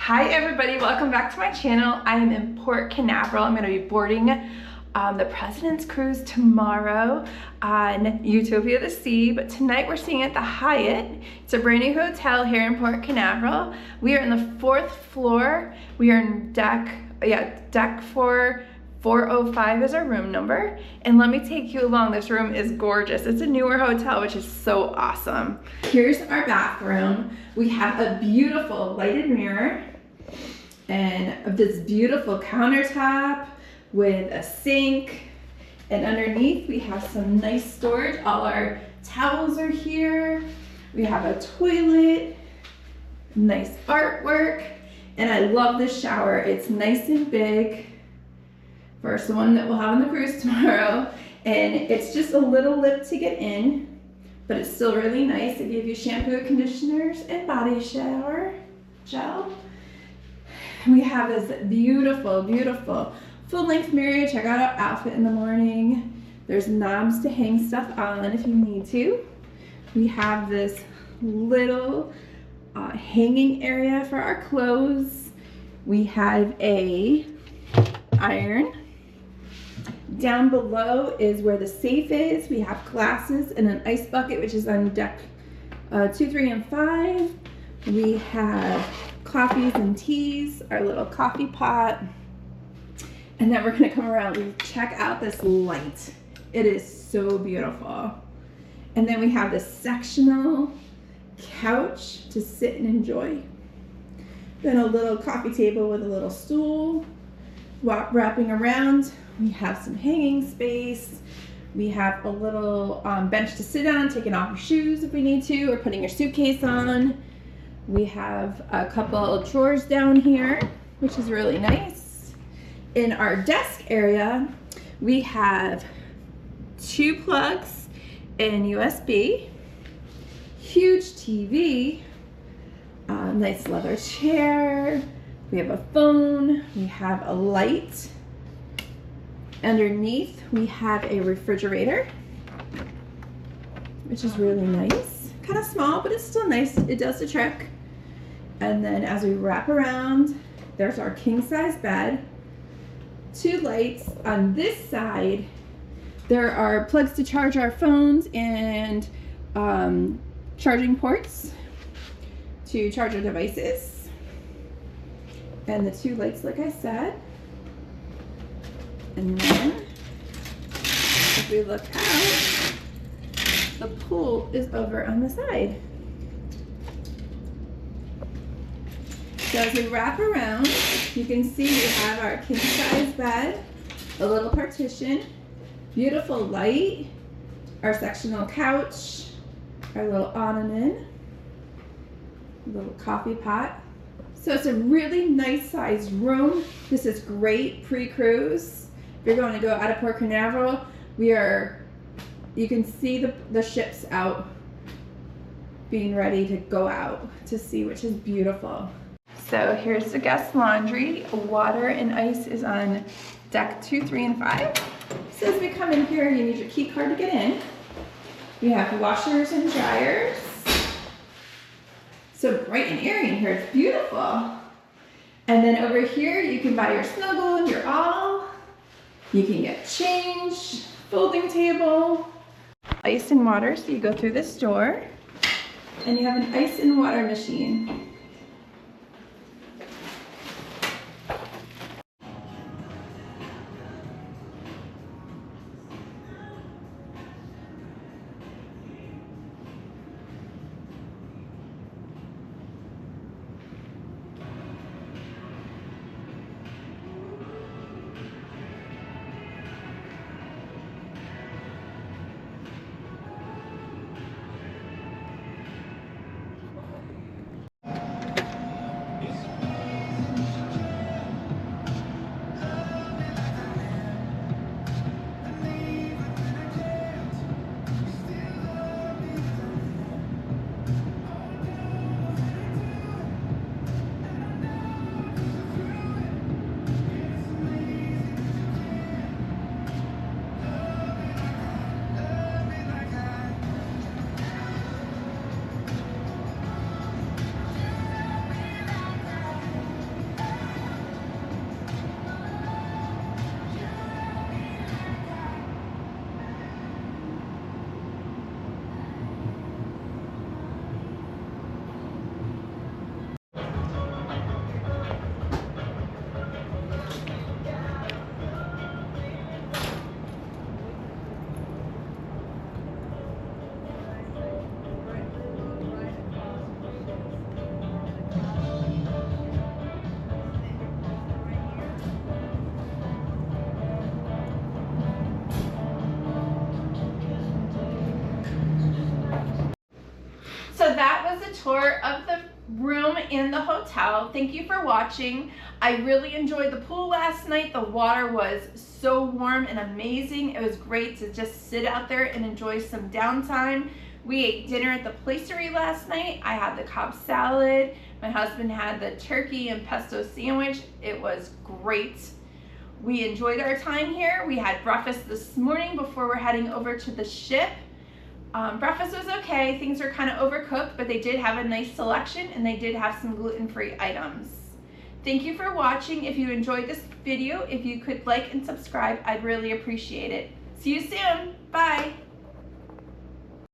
Hi everybody, welcome back to my channel. I am in Port Canaveral. I'm going to be boarding the President's Cruise tomorrow on Utopia of the Sea, but tonight we're staying at the Hyatt. It's a brand new hotel here in Port Canaveral. We are in the 4th floor. We are in deck 405 is our room number. And let me take you along. This room is gorgeous. It's a newer hotel, which is so awesome. Here's our bathroom. We have a beautiful lighted mirror and this beautiful countertop with a sink. And underneath we have some nice storage. All our towels are here. We have a toilet, nice artwork. And I love this shower. It's nice and big. First one that we'll have on the cruise tomorrow. And it's just a little lip to get in, but it's still really nice. They give you shampoo, conditioners, and body shower gel. We have this beautiful, beautiful full-length mirror. Check out our outfit in the morning. There's knobs to hang stuff on if you need to. We have this little hanging area for our clothes. We have a iron. Down below is where the safe is. We have glasses and an ice bucket, which is on deck 2, 3, and 5. We have coffees and teas, our little coffee pot. And then we're gonna come around and check out this light. It is so beautiful. And then we have this sectional couch to sit and enjoy. Then a little coffee table with a little stool. Wrapping around, we have some hanging space. We have a little bench to sit on, taking off your shoes if we need to, or putting your suitcase on. We have a couple of drawers down here, which is really nice. In our desk area, we have 2 plugs and USB, huge TV, nice leather chair. We have a phone, we have a light. Underneath, we have a refrigerator, which is really nice. Kind of small, but it's still nice. It does the trick. And then as we wrap around, there's our king-size bed. 2 lights. On this side, there are plugs to charge our phones and charging ports to charge our devices. And the 2 lights, like I said. And then, if we look out, the pool is over on the side. So as we wrap around, you can see we have our king-size bed, a little partition, beautiful light, our sectional couch, our little ottoman, a little coffee pot. So it's a really nice sized room. This is great pre-cruise. If you're going to go out of Port Canaveral, you can see the ships out being ready to go out to sea, which is beautiful. So here's the guest laundry. Water and ice is on deck 2, 3, and 5. So as we come in here, you need your key card to get in. We have washers and dryers. So bright and airy in here, it's beautiful. And then over here, you can buy your snuggle and your all. You can get change, folding table, ice and water, so you go through this door. And you have an ice and water machine. hotel. Thank you for watching. I really enjoyed the pool last night. The water was so warm and amazing. It was great to just sit out there and enjoy some downtime. We ate dinner at the Placery last night. I had the Cobb salad. My husband had the turkey and pesto sandwich. It was great. We enjoyed our time here. We had breakfast this morning before we're heading over to the ship. Breakfast was okay. Things are kind of overcooked, but they did have a nice selection and they did have some gluten-free items. Thank you for watching. If you enjoyed this video, if you could like and subscribe, I'd really appreciate it. See you soon. Bye.